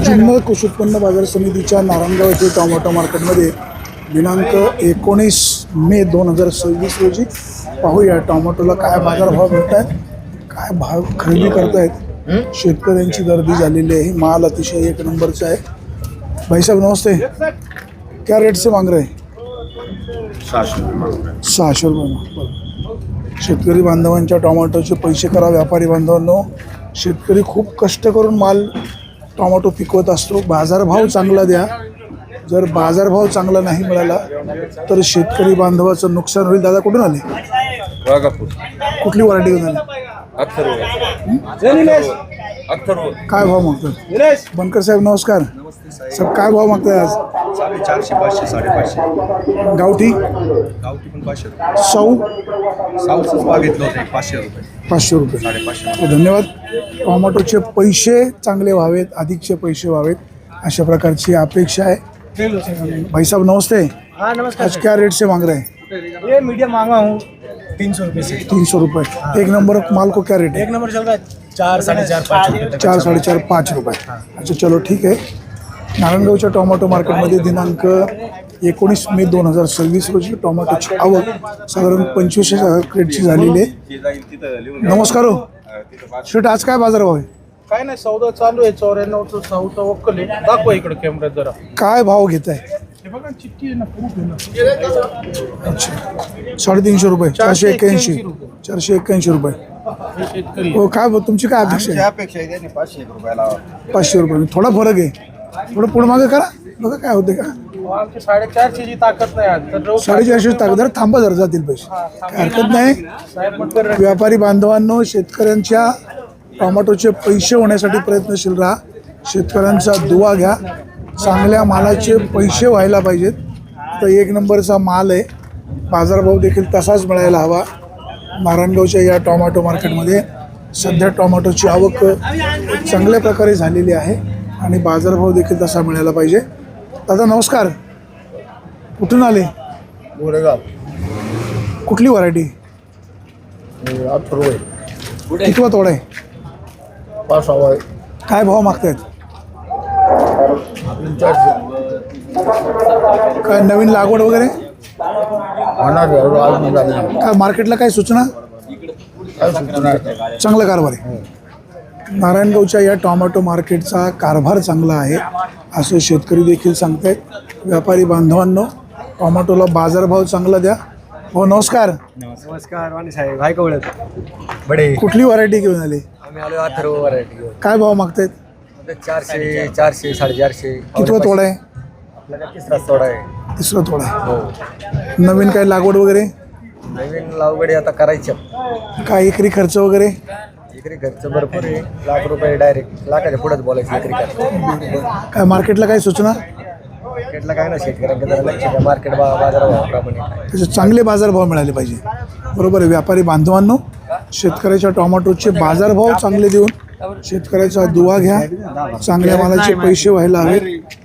जुन्नर कृषी उत्पन्न बाजार समितीच्या नारायणगाव येथील टोमॅटो मार्केटमध्ये दिनांक 19 मे 2026 रोजी पाहूया टोमॅटोला काय बाजारभाव मिळत आहेत, काय भाव खरेदी करतायत। शेतकऱ्यांची गर्दी झालेली आहे, माल अतिशय एक नंबरचा आहे। भाई साहब नमस्ते, क्या रेट से मांग रहे हैं? 600 रुपये। शेतकरी बांधवांच्या टोमॅटोचे पैसे करा। व्यापारी बांधवांनो, शेतकरी खूप कष्ट करून माल टोमॅटो पिकवत असतो। बाजारभाव चांगला द्या। जर बाजारभाव चांगला नाही मिळाला तर शेतकरी बांधवाचं नुकसान होईल। दादा कुठून आले? कुठली व्हरायटी घेऊन आले? काय भाव मागतात? बनकर साहेब नमस्कार। सब काय भाव मागताय आज? 450, 500, 550। गावठी गावठी पण 500 रुपये। सौ मागितलं होतं 500 रुपये। 500 रुपये। 550। धन्यवाद। टोमॅटोचे पैसे चांगले व्हावेत, अधिकचे पैसे व्हावेत अशा प्रकारची अपेक्षा आहे। भाई साहब नमस्ते। हाँ नमस्कार। आज क्या रेट से मांग रहे हैं? ये मीडियम मांगा हूँ 300 रुपये से। 300 रुपये। एक नंबर माल को क्या रेट है? एक नंबर चल रहा है 4, 4.5, 5 रुपये तक। 4, 4.5, 5 रुपये। अच्छा चलो ठीक आहे। नारायणगावच्या टोमॅटो मार्केटमध्ये दिनांक 19 मे 2026 रोजी टोमॅटोची आवक साधारण 25,000 क्रेटची झालेली आहे। नमस्कार हो शेट, आज काय बाजारभाव आहे? काय नाही, सौदा चालू आहे 94चं सौदा वक्कल आहे। दाखवा इकडे कॅमेऱ्यात जरा। काय भाव घेत आहे? हे बघा चिठ्ठी आहे ना, प्रूफ आहे ना। अच्छा 350 रुपये। 481 481 रुपये। हे शेतकरी हो काय तुमची काय अपेक्षा आहे? अपेक्षा आहे त्याने 500 रुपयाला। 500 रुपये। थोडा फरक आहे, थोडं पुढे मागे करा बघा काय होते का। आमची 450 ची ताकद नाही आज तर रोज 450 ताकदर थांबा जर जातील पैसे, काय हरकत नाही। साहेब मटकर व्यापारी बांधवांनो, शेतकऱ्यांच्या टोमॅटोचे पैसे होण्यासाठी प्रयत्नशील राहा। शेतकऱ्यांचा दुवा घ्या, चांगल्या मालाचे पैसे व्हायला पाहिजेत। तर एक नंबरचा माल आहे, बाजारभाव देखील तसाच मिळायला हवा। नारायणगावच्या या टोमॅटो मार्केटमध्ये सध्या टोमॅटोची आवक चांगल्या प्रकारे झालेली आहे आणि बाजारभाव देखील तसा मिळायला पाहिजे। दादा नमस्कार, कुठून आले? गोरेगाव। कुठली व्हरायटी? कितवा तोडा आहे? 500। काय भाव मागतायत? काय नवीन लागवड वगैरे? काय मार्केटला काय सूचना? चांगला कारभार आहे। नारायणगावच्या या टोमॅटो मार्केटचा कारभार चांगला आहे असं शेतकरी देखील सांगतायत। व्यापारी बांधवांनो, टोमॅटोला बाजारभाव चांगला द्या। हो नमस्कार। नमस्कार वाणी साहेब, हाय कवळत बडे। कुठली व्हरायटी घेऊन आली? आम्ही आलो अथर्व व्हरायटी। काय भाव मागतायत? 400, 400, 450। कितवा तोडा आहे? आपल्याला तिसरा तोडा आहे। तिसरा तोडा आहे। हो। नवीन काय लागवड वगैरे? नवीन लागवडी आता करायच्या। काय एकरी खर्च वगैरे? एकरी खर्च भरपूर आहे, लाख रुपये डायरेक्ट लाखाच्या पुढेच बोलायचं एकरी खर्च। काय मार्केटला काय सूचना? मार्केटला काय ना, शेतकऱ्यांकडे जरा लक्ष द्या। मार्केट बाजाराप्रमाणे त्याचे चांगले बाजारभाव मिळाले पाहिजे। बरोबर आहे। व्यापारी बांधवांनो, शेतकऱ्याच्या टोमॅटोचे बाजारभाव चांगले देऊन शेतकऱ्याचा दुवा घ्या, चांगल्या मालाचे पैसे व्हायला हवेत।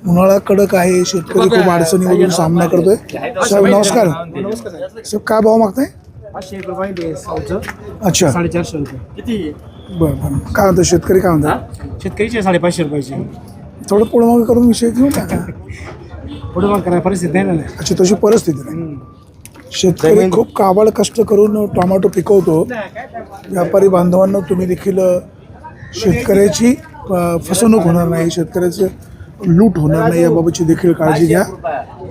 उन्हाळा कडक आहे, शेतकरी खूप अडचणीमधून सामना करतोय। साहेब नमस्कार। साहेब काय भाव मागताय? 500 रुपये सौचं। अच्छा 450 रुपये किती? बरं बरं। काय म्हणतो शेतकरी, काय म्हणतात? शेतकरीचे 550 रुपयाचे। थोडं पुढे मागे करून विषय घेऊ टाका। पुढे मग करायला परिस्थिती नाही ना। अच्छा तशी परिस्थिती नाही। शेतकरी खूप काबाड कष्ट करून टोमॅटो पिकवतो। व्यापारी बांधवांना तुम्ही देखील शेतकऱ्याची फसवणूक होणार नाही, शेतकऱ्याचं लूट होणार नाही याबाबतची देखील काळजी घ्या।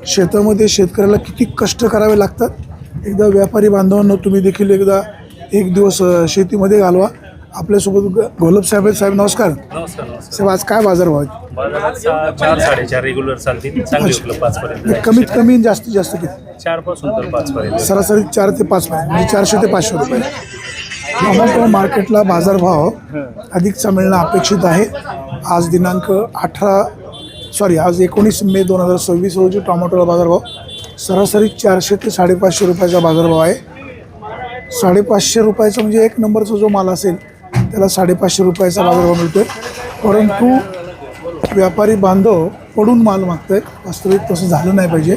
शेतामध्ये शेतकऱ्याला किती कष्ट करावे लागतात, एकदा व्यापारी बांधवांना तुम्ही देखील एकदा एक दिवस शेतीमध्ये घालवा। आपल्यासोबत घोलप साहेब आहेत। साहेब नमस्कार। साहेब आज काय बाजारभाव आहेत? 4, 4.5 रेग्युलर चालतील, चांगली उपलब्ध 5 पर्यंत। कमीत कमी जास्तीत जास्त किती? 4 पासून तर 5 पर्यंत। सरासरी 4 ते 5 पर्यंत, म्हणजे 400 ते 500 रुपये। टोमॅटो मार्केटला बाजारभाव अधिकचा मिळणं अपेक्षित आहे। आज दिनांक 19 मे 2026 रोजी टोमॅटोला बाजारभाव सरासरी 400 ते 550 रुपयाचा बाजारभाव आहे। 550 रुपयाचा म्हणजे एक नंबरचा जो माल असेल त्याला 550 रुपयाचा बाजारभाव मिळतोय। परंतु व्यापारी बांधव पडून माल मागतायत, वास्तविक तसं झालं नाही पाहिजे।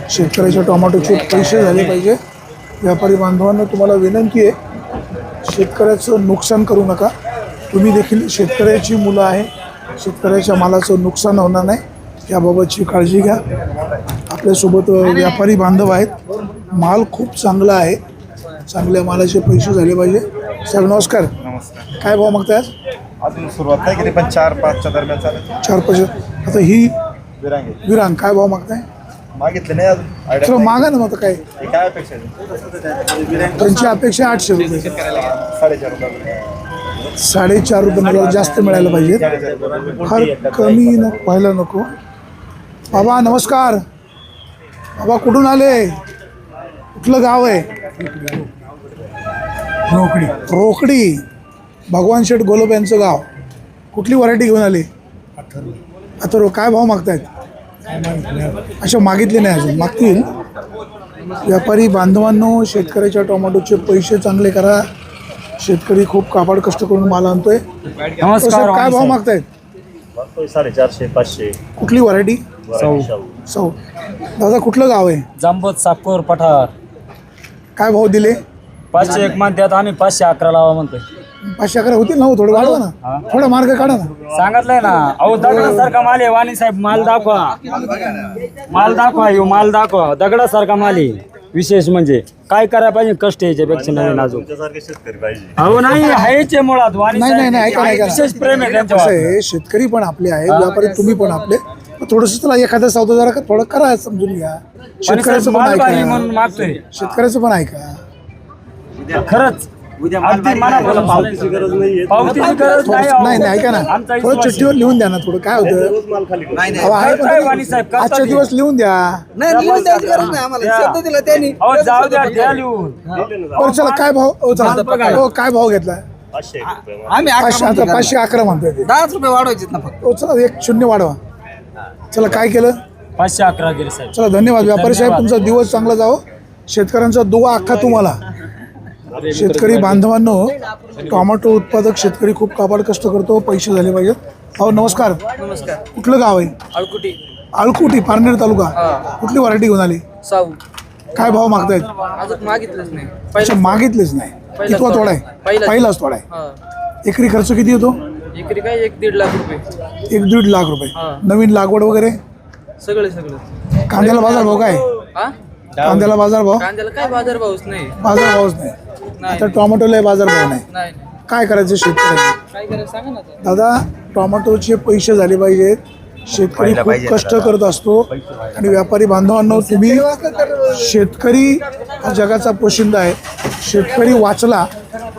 शेतकऱ्याच्या टोमॅटोचे पैसे झाले पाहिजे। व्यापारी बांधवांना तुम्हाला विनंती आहे, शेतकऱ्याचं नुकसान करू नका। तुम्ही देखील शेतकऱ्याची मुलं आहे, शेतकऱ्याच्या मालाचं नुकसान होणार नाही याबाबतची काळजी घ्या. आपल्यासोबत व्यापारी बांधव आहेत. माल खूप चांगला आहे. चांगल्या मालाचे पैसे झाले पाहिजे. साहेब नमस्कार. नमस्कार. काय भाव मागताय आज? अजून सुरुवात नाही केली पण 4-5च्या दरम्यान चालेल. 4-5. आता ही विरांगे विरांग काय भाव मागताय? मागितले नाही अजून. आयडिया चला नाही. मागा ना. मग आता काय हे काय अपेक्षा आहे? त्यांची अपेक्षा 800 रुपये. 4.5 रुपये. 4.5 रुपये मला जास्त मिळायला पाहिजे. 4.5 रुपये. फार कमी नको व्हायला नको. बाबा नमस्कार. बाबा कुठून आले? कुठलं गाव आहे? रोकडी. भगवान शेठ गोलब यांचं गाव. कुठली व्हरायटी घेऊन आली? अथर्व. काय भाव मागतायत? अशा मागितले नाही अजून. मागतील. व्यापारी बांधवांनो, शेतकऱ्याच्या टोमॅटोचे पैसे चांगले करा. शेतकरी खूप काबाड कष्ट करून माल आणतोय. नमस्कार. काय भाव मागतायत? 450-500. कुठली व्हरायटी? सौ. दादा कुठलं गाव आहे? जांबत साकोर पठार. काय भाव दिले? 501 म्हणतात, आम्ही 511 लावा म्हणतोय. 511 होतील ना हो? थोडं वाढवा ना. थोडा मार्ग काढा ना. सांगितलंय ना. अहो दगडासारखा माल आहे. वाणी साहेब माल दाखवा. माल दाखवा. दगडासारखा माल आहे. विशेष म्हणजे काय करायला पाहिजे? कष्ट याच्यापेक्षा नवीन अजून. तुमच्यासारखे शेतकरी पाहिजे. अहो नाही आहेच आहे मुळात. वाणी नाही, साहेब ऐका. विशेष प्रेम आहे कसं त्यांच्यावर. आहे, शेतकरी पण आपले आहेत, व्यापारी तुम्ही पण आपले. थोडंसं त्याला एखादा सौदा जरा थोडं करा, समजून घ्या. शेतकऱ्याचं पण माल पाहिजे म्हणून ऐका. मागतोय. शेतकऱ्याचं पण ऐका. खरंच अगदी मनापासून पावतीची गरज नाही. नाही ऐका ना. आमचा थोडं विश्वास चिठ्ठीवर लिहून द्या ना. थोडं काय होतं अहो, आहे पण आहे वाणी साहेब, तरी करतात आजच्या ते. दिवस लिहून द्या. लिहून द्यायची गरज नाही आम्हाला. शब्द दिला त्यांनी. अहो जाऊ द्या द्या लिहून. बरं चला काय भाव? काय भाव घेतला? 500 रुपये. आम्ही 511 म्हणतोय ते. 10 रुपये वाढवायचे ना फक्त. चला 1 शून्य वाढवा. चला काय केलं? 511 गेले साहेब. चला धन्यवाद. व्यापारी साहेब तुमचा दिवस चांगला जाओ. शेतकऱ्यांचा दुवा अख्खा तुम्हाला. शेतकरी बांधवांनो, टोमॅटो उत्पादक शेतकरी खूप काबाड कष्ट करतो. पैसे झाले पाहिजेत. हो नमस्कार. नमस्कार. कुठलं गाव आहे? आळकुटी पारनेर तालुका. कुठली व्हरायटी घेऊन आली? साऊ. काय भाव मागतायत? अजून मागितलंच नाही. अच्छा मागितलेच नाही. कितवा तोडा आहे? पहिलाच तोडा आहे. हा. एकरी खर्च किती येतो? एकरी काय 1-1.5 लाख रुपये. 1-1.5 लाख रुपये. हा. नवीन लागवड वगैरे? सगळं. कांद्याला बाजार भाव काय? हा? कांद्याला बाजार भाव? कांद्याला काय बाजार भावच नाही. बाजार भावच नाही. आता टोमॅटोला बाजार भाव नाही. नाही. काय करायचं शेतकऱ्यांनी? काय करायचं सांगा ना आता. दादा टोमॅटोचे पैसे झाले पाहिजेत. शेतकरी खूप कष्ट करत असतो. आणि व्यापारी बांधवांनो, तुम्ही शेतकरी हा जगाचा पोशिंदा आहे. शेतकरी वाचला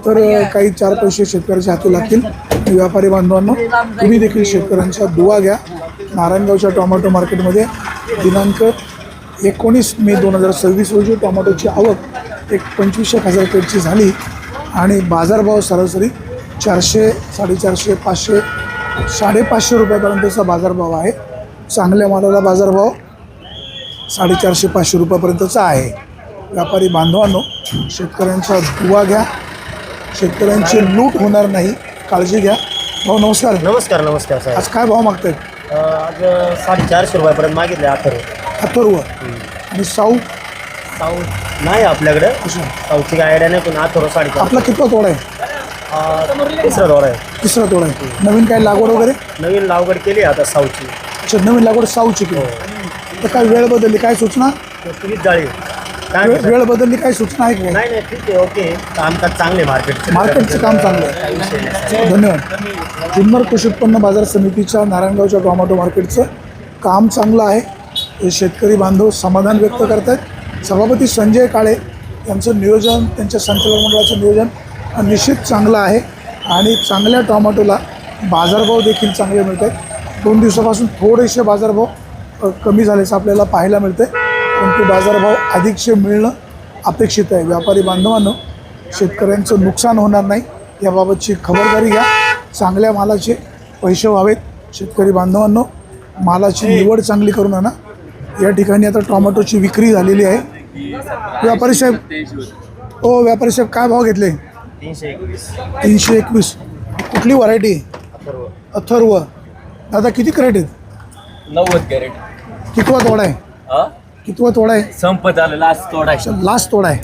तर काही 4 पैसे शेतकऱ्याच्या हाती लागतील. आणि व्यापारी बांधवांनो, तुम्ही देखील शेतकऱ्यांचा दुवा घ्या. नारायणगावच्या टोमॅटो मार्केटमध्ये दिनांक 19 मे 2026 रोजी टोमॅटोची आवक 25,000 पेटची झाली. आणि बाजारभाव सरासरी 400, 450, 500, 550 रुपयापर्यंतचा बाजारभाव आहे. चांगल्या मालाला बाजारभाव 450-500 रुपयापर्यंतचा आहे. व्यापारी बांधवांनो, शेतकऱ्यांचा दुवा घ्या. शेतकऱ्यांची लूट होणार नाही, काळजी घ्या. भाऊ नमस्कार. नमस्कार साहेब. आज काय भाव मागतायत? आज 450 रुपयापर्यंत मागितले अथर्व. आणि साऊ नाही आपल्याकडे. कशा? साऊची काय आयडिया नाही पण अथर्व 450. आपला कितवा तोडा आहे? तिसरा दौरा आहे. तिसरा तोडा आहे. नवीन काय लागवड वगैरे? नवीन लागवड केली आता साऊची. अच्छा नवीन लागवड साऊची केली. तर काय वेळ बदलली? काय सूचना? तुम्हीच जाळी काय म्हणता? वेळ बदलली? काय सूचना आहे काय? नाही ठीक आहे. ओके. कामकाज चांगले मार्केटचं काम चांगलं आहे. धन्यवाद. जुन्नर कृषी उत्पन्न बाजार समितीच्या नारायणगावच्या टोमॅटो मार्केटचं काम चांगलं आहे. हे शेतकरी बांधव समाधान व्यक्त करत आहेत. सभापती संजय काळे यांचं नियोजन, त्यांच्या संचालक मंडळाचं नियोजन निश्चित चांगलं आहे. आणि चांगल्या टोमॅटोला बाजारभाव देखील चांगले मिळत आहेत. 2 दिवसापासून थोडेसे बाजारभाव कमी झाल्याचं आपल्याला पाहायला मिळतं आहे. परंतु बाजारभाव अधिकचे मिळणं अपेक्षित आहे. व्यापारी बांधवांनो, शेतकऱ्यांचं नुकसान होणार नाही याबाबतची खबरदारी घ्या. चांगल्या मालाचे पैसे व्हावेत. शेतकरी बांधवांनो, मालाची निवड चांगली करून आणा. या ठिकाणी आता टोमॅटोची विक्री झालेली आहे. व्यापारी साहेब, व्यापारी साहेब काय भाव घेतले? 321. कुठली व्हरायटी? अथर्व. दादा किती कॅरेट आहेत? 90 कॅरेट. कितवा तोडा आहे? कितवा तोडा आहे? संपत आलं. लास्ट तोडा. लास्ट तोडा आहे.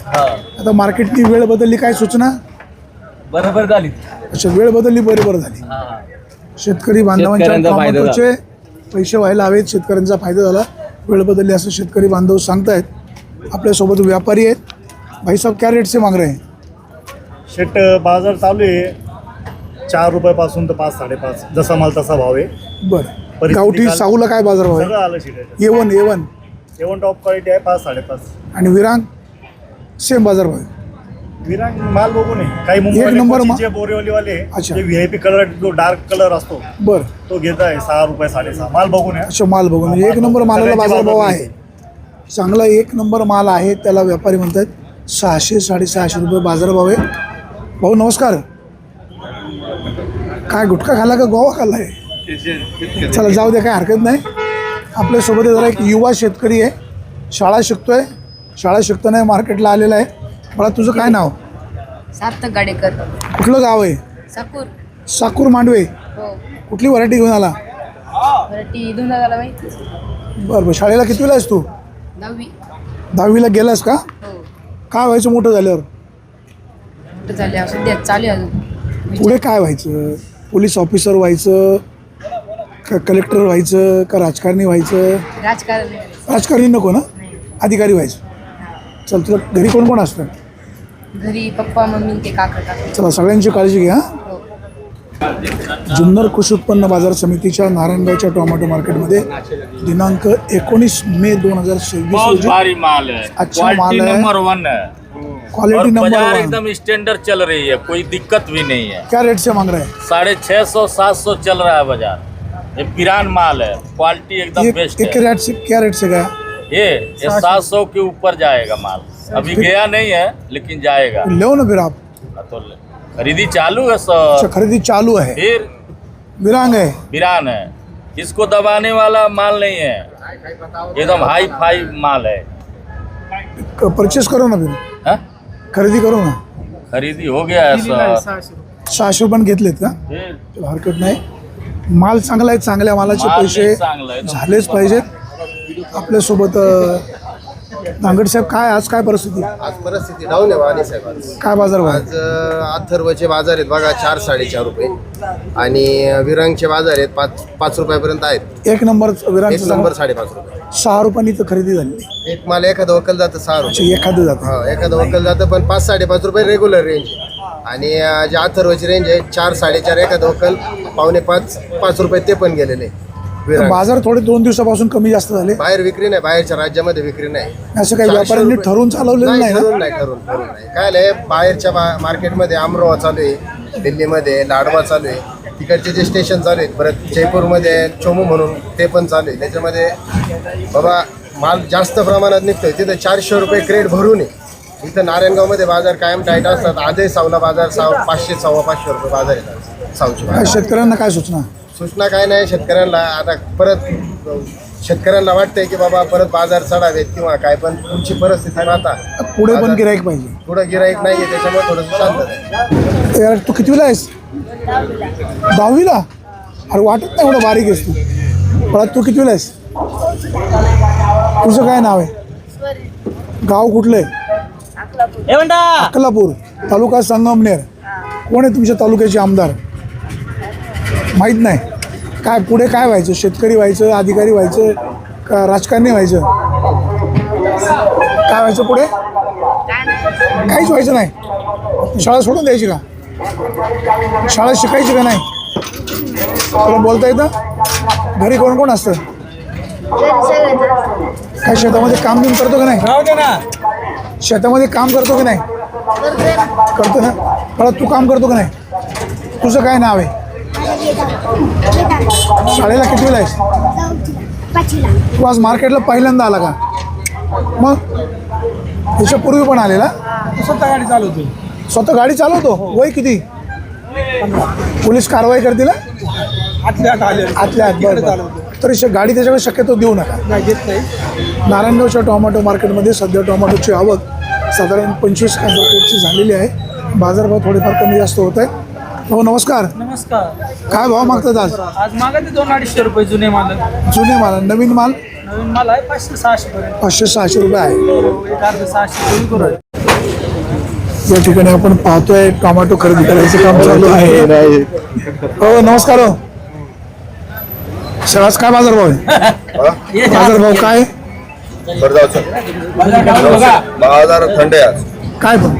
आता मार्केटनी वेळ बदलली, काय सूचना? बरोबर झाली. अच्छा वेळ बदलली, बरोबर झाली. शेतकरी बांधवांच्या शेतकऱ्यांचा फायदा टोमॅटोचे पैसे व्हायला हवेत, शेतकऱ्यांचा फायदा झाला, वेळ बदलली असं शेतकरी बांधव सांगतायत। आपल्यासोबत व्यापारी आहेत। भाई साहब क्या रेट से मांग रहे हैं? शेट बाजार चालू आहे 4 रुपयापासून तर 5 5.5 जसा माल तसा भाव आहे। बरं, परिस्थिती गावठी काल- साऊला काय बाजार भाव सगळं आहे? आलं शेट A1 A1 टॉप क्वालिटी आहे 5 5.5। आणि विरांग सेम बाजार भाव आहे। विरांग माल बघून आहे काही एक नंबर मुंबई जे बोरिवलीवाले अच्छा. जे VIP कलर जो डार्क कलर असतो बरं, तो घेत आहे 6 रुपये 6.5 माल बघून आहे। अच्छा माल बघून म्हणजे एक नंबर मालाला बाजार भाव आहे, चांगला एक नंबर माल आहे, त्याला व्यापारी म्हणतात 600 650 रुपये बाजार भाव आहे। भाऊ नमस्कार, काय गुटखा खाल्ला का गोवा खाल्ला आहे? चला जाऊ दे, काय हरकत नाही। आपल्यासोबत जरा एक युवा शेतकरी आहे, शाळा शिकतोय, शाळा शिकताना मार्केटला आलेला आहे। मला तुझं काय नाव? सार्थक गाडेकर. कुठलं गाव आहे? साकूर. साकूर मांडवे। हो. कुठली व्हरायटी घेऊन आला? टी दोन झाला माहिती. बरं बरं, शाळेला कितवीला आहेस तू? 10वी. 10वीला गेलास का? हो. काय व्हायचं मोठं झाल्यावर? कुठं झाले सध्या चालू आहे अजून. पुढे काय व्हायचं? पोलीस ऑफिसर व्हायचं का कलेक्टर व्हायचं का राजकारणी व्हायचं? राजकारण. राजकारणी नको ना, अधिकारी व्हायचं। चल, तुला घरी कोण कोण असतं? घरी पप्पा मम्मी ते काका. चला, सगळ्यांची काळजी घ्या। हो. जुन्नर कृषी उत्पन्न बाजार समितीच्या नारायणगावच्या टोमॅटो मार्केटमध्ये दिनांक 19 मे 2026 बहुत रोजी भारी माल है, अच्छा क्वालिटी माल है। नंबर 1 है क्वालिटी और नंबर बाजार 1। एकदम स्टैंडर्ड चल रही है, कोई दिक्कत भी नहीं है। क्या रेट से मांग रहे हैं? 650 700 चल रहा है बाजार। ये पिरान माल है, क्वालिटी एकदम बेस्ट एक है। रेट से क्या रेट से गया? ये 700 के ऊपर जाएगा माल, अभी गया नहीं है लेकिन जाएगा। लो ना फिर आप। तो खरीदी चालू है अच्छा, सर। खरीदी चालू है। फिर विरांग है। पिरान है, इसको दबाने वाला माल नहीं है, एकदम हाई फाई माल है। परचेस करो ना फिर, हाँ? खरेदी करू ना। खरीदी हो गया है सर। 600 पण घेतलेत का? फिर चला, हरकत नाही। माल चांगला आहे, चांगल्या मालाचे माल पैसे लय चांगला आहे. झालेच पाहिजेत। आपल्यासोबत नांगड साहेब, काय आज काय परिस्थिती? आज परिस्थिती डाऊन आहे वाणी साहेब। आज काय बाजार भाव आहे? आज अथर्वचे बाजार आहेत बघा 4 4.5 रुपये आणि विरांगचे बाजार आहेत 5 रुपयापर्यंत आहेत। एक नंबर एक विरांगचं नंबर सांगा. 5.5 रुपये। 6 रुपयांनी तर खरेदी झाली। एक माल एखादं वकल जातं 6 अच्छा, रुपये। एखादं जातं। हा, एखादं वकल जातं पण 5 5.5 रुपये रेग्युलर रेंज आणि जे अथर्वची रेंज आहे 4 4.5, एखादं वकल 4.5 रुपये ते पण गेलेले। विरांग बाजार थोडे 2 दिवसापासून कमी जास्त झाले, बाहेर विक्री नाही, बाहेरच्या राज्यामध्ये विक्री नाही। असं काही 400 व्यापाऱ्यांनी रुपये. ठरवून चालवलेलं नाही ना? ठरवून नाही। काय आहे बाहेरच्या मार्केटमध्ये अमरोहा चालू आहे, दिल्लीमध्ये लाडवा चालू आहे, तिकडचे जे स्टेशन चालू आहेत, परत जयपूरमध्ये चोमू म्हणून ते पण चालू आहे। त्याच्यामध्ये बाबा माल जास्त प्रमाणात निघतोय, तिथं 400 रुपये क्रेट भरून आहे। इथं नारायणगावमध्ये बाजार कायम टाईट असतात। आजही सावला बाजार 500 550 रुपये बाजार येतात सावची काय बाजार। शेतकऱ्यांना काय सूचना? सूचना काय नाही शेतकऱ्यांना, आता परत शेतकऱ्यांना वाटतंय की बाबा परत बाजार चढावेत किंवा काय, पण तुमची परिस्थिती पाहता पुढे पण गिराईक पाहिजे। पुढं गिराईक नाही आहे, त्याच्यामुळे थोडंसं शांत आहे। यार, तू कितवीला आहेस? 10वीला? अरे वाटत नाही एवढं बारीक आहेस तू। पण तू कितवीला आहेस? तुझं काय नाव आहे? गाव कुठलं आहे? अक्कलापूर, तालुका संगमनेर। कोण आहे तुमच्या तालुक्याचे आमदार? माहीत नाही। काय पुढे काय व्हायचं? शेतकरी व्हायचं, अधिकारी व्हायचं का राजकारणी व्हायचं? काय व्हायचं पुढे? काहीच व्हायचं नाही। शाळा सोडून द्यायची का? शाळा शिकायची का नाही? तुला बोलता येतं? घरी कोण कोण असतं? काय शेतामध्ये काम बिम करतो का नाही? शेतामध्ये काम करतो की नाही? करतो ना। मला तू काम करतो का नाही? तुझं काय नाव आहे? शाळेला कितवीला आहेस? तू आज मार्केटला पहिल्यांदा आला का? मग त्याच्यापूर्वी पण आलेला? स्वतः गाडी चालवतो? स्वतः गाडी चालवतो? वय किती? पोलीस कारवाई करतील? आतल्या आत बरं। तरी गाडी त्याच्याकडे शक्यतो देऊ नका, घेत नाही। नारायणगावच्या टोमॅटो मार्केटमध्ये सध्या टोमॅटोची आवक साधारण 25,000 क्रेटची झालेली आहे। बाजारभाव थोडेफार कमी जास्त होत आहे। हो नमस्कार, नमस्कार. काय भाव मागतात आज? आज मागायचे 200-250 रुपये जुने माल. जुने माल, नवीन माल नवीन माल आहे 500-600 पर्यंत. 500-600 रुपये आहे। एक अर्ध 600 करू आहे. या ठिकाणी आपण पाहतोय टोमॅटो खरेदी करायचं काम चालू आहे। हो नमस्कार। हो सगळाच काय बाजारभाव आहे? बाजारभाव काय बाजार थंड आहे आज काय पण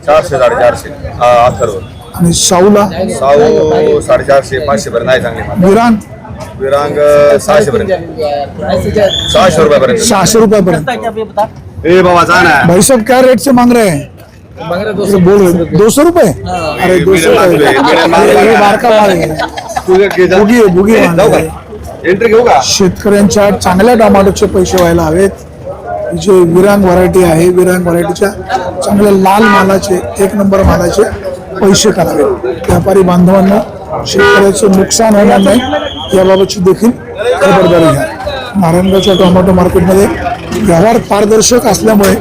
400 450 अथर्व आणि शाहूला साऊ 450 500 पर्यंत नाही चांगली विरांग विरांग 600 पर्यंत 600 रुपयापर्यंत 600 रुपयापर्यंत. ए बाबा जा ना भाई साहब क्या रेट से मांग रहे हैं? बोल रहे 200 रुपये. अरे 200 बारका माल आहे. बुगी एंट्री घेऊ का? शेतकऱ्यांच्या चांगल्या टोमॅटोचे पैसे व्हायला हवेत. जे विरांग व्हरायटी आहे, विरांग व्हरायटीच्या चांगल्या लाल मालाचे, एक नंबर मालाचे पैसे करावे. व्यापारी बांधवांना शेतकऱ्याचं नुकसान होणार नाही याबाबतची देखील खबरदारी घ्या. नारायणगावच्या टोमॅटो मार्केटमध्ये व्यवहार पारदर्शक असल्यामुळे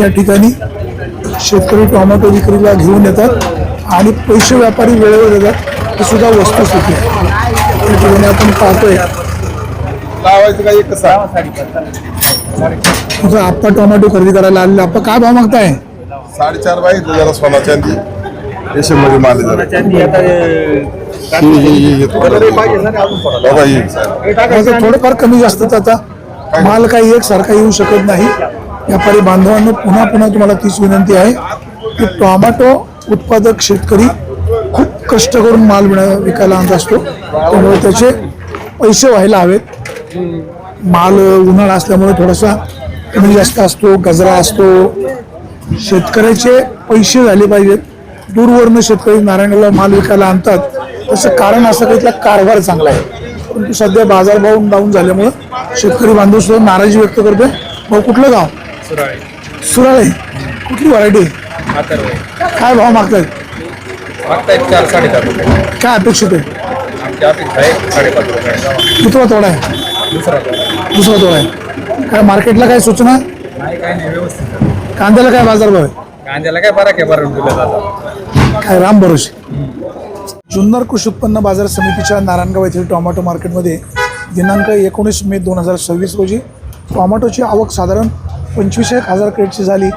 या ठिकाणी शेतकरी टोमॅटो विक्रीला घेऊन येतात आणि पैसे व्यापारी वेळेवर देतात. ही सुद्धा वस्तुस्थिती आहे. या ठिकाणी आपण पाहतोय लावायचं काही कसा तुझा आप्पा टोमॅटो खरेदी करायला आलेला. आप्पा काय भाव मागताय? 4.5 बाई जरा सोना चांदी रेशममध्ये माल आता थोडंफार कमी जास्त आता माल काही एकसारखा येऊ शकत नाही. व्यापारी बांधवांना पुन्हा पुन्हा तुम्हाला तीच विनंती आहे की टोमॅटो उत्पादक शेतकरी खूप कष्ट करून माल विकायला आणत असतो, त्यामुळे त्याचे पैसे व्हायला हवेत. माल उन्हाळा असल्यामुळे थोडासा कमी जास्त असतो, गजरा असतो. शेतकऱ्याचे पैसे झाले पाहिजेत. दूरवरनं शेतकरी नारायणगावला माल विकायला आणतात, त्याचं कारण असं काही त्याला कारभार चांगला आहे. परंतु सध्या बाजारभाव डाऊन झाल्यामुळं शेतकरी बांधव सुद्धा नाराजी व्यक्त करतोय. भाऊ कुठलं गाव? सुराळे. कुठली व्हरायटी? काय भाव मागतायत? 4 4.5 रुपये काय अपेक्षित आहे? 5.5 रुपये. कितवा तोडा आहे? दुसरा तोडा आहे. काय मार्केटला काय सूचना? कांद्याला काय बाजारभाव आहे? कांद्याला काय फरक आहे बरं काय राम भरोसे. जुन्नर कृषी उत्पन्न बाजार समितीच्या नारायणगाव येथील टोमॅटो मार्केटमध्ये दिनांक 19 मे 2026 रोजी टोमॅटोची आवक साधारण 25,000 क्रेटची झाली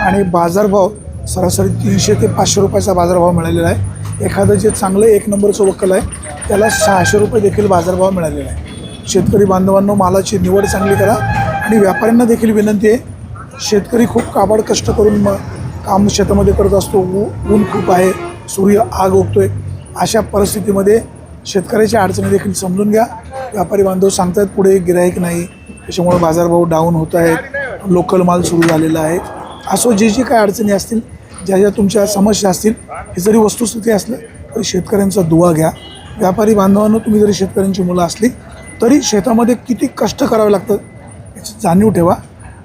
आणि बाजारभाव सरासरी 300 ते 500 रुपयाचा बाजारभाव मिळालेला आहे. एखादं जे चांगलं एक नंबरचं वक्कल आहे त्याला 600 रुपये देखील बाजारभाव मिळालेला आहे. शेतकरी बांधवांनो, मालाची निवड चांगली करा आणि व्यापाऱ्यांना देखील विनंती आहे. शेतकरी खूप काबाड कष्ट करून काम शेतामध्ये करत असतो. ऊन खूप आहे, सूर्य आग ओकतोय. अशा परिस्थितीमध्ये शेतकऱ्याच्या अडचणी देखील समजून घ्या. व्यापारी बांधव सांगतात पुढे गिराईक नाही, त्याच्यामुळे बाजारभाव डाऊन होत आहेत, लोकल माल सुरू झालेला आहे. असो जे जे काय अडचणी असतील, ज्या ज्या तुमच्या समस्या असतील, हे जरी वस्तुस्थिती असलं तरी शेतकऱ्यांचा दुवा घ्या. व्यापारी बांधवांनो, तुम्ही जरी शेतकऱ्यांची मुलं असली तरी शेतामध्ये किती कष्ट करावे लागतं याची जाणीव ठेवा.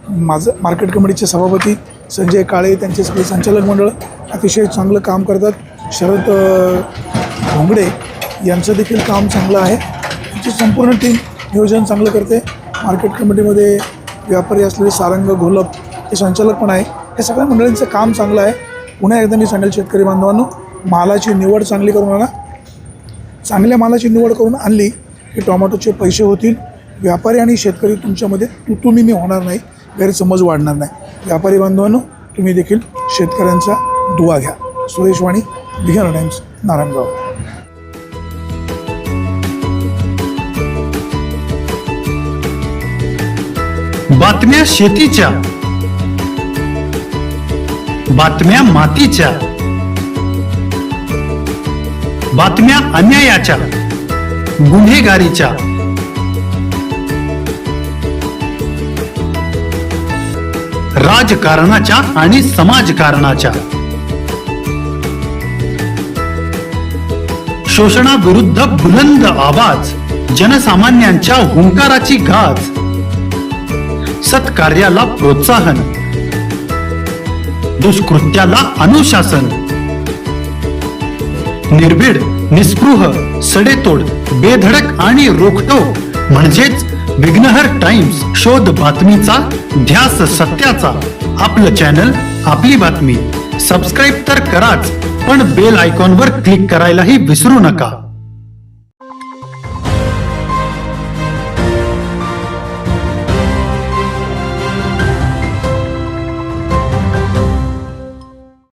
माझं मार्केट कमिटीचे सभापती संजय काळे, त्यांचे सगळे संचालक मंडळ अतिशय चांगलं काम करतात. शरद घोंगडे यांचं देखील काम चांगलं आहे. त्यांची संपूर्ण टीम नियोजन चांगलं करते. मार्केट कमिटीमध्ये व्यापारी असलेले सारंग घोलप हे संचालक पण आहे. या सगळ्या मंडळींचं काम चांगलं आहे. पुन्हा एकदा मी सांगेल शेतकरी बांधवांनो, मालाची निवड चांगली करून आणा. चांगल्या मालाची निवड करून आणली की टोमॅटोचे पैसे होतील. व्यापारी आणि शेतकरी तुमच्यामध्ये तुम्ही होणार नाही, गैरसमज वाढणार नाही. व्यापारी बांधवांनो, तुम्ही देखील शेतकऱ्यांचा दुवा घ्या. सुरेश वाणी, बिहार टाइम्स, नारायणगाव. बातम्या शेतीच्या, बातम्या मातीच्या, बातम्या अन्यायाच्या, गुन्हेगारीच्या, राजकारणाच्या आणि समाजकारणाच्या, शोषणाविरुद्ध बुलंद आवाज, जनसामान्यांच्या हुंकाराची गाज, सत्कार्याला प्रोत्साहन, दुष्कृत्याला अनुशासन, निर्भीड, निस्पृह, सडेतोड, बेधडक आणि रोखटोक म्हणजेच विघ्नहर टाइम्स. शोध बातमीचा, ध्यास सत्याचा. आपलं चॅनल, आपली बातमी. सबस्क्राईब तर कराच, पण बेल आयकॉनवर क्लिक करायलाही विसरू नका.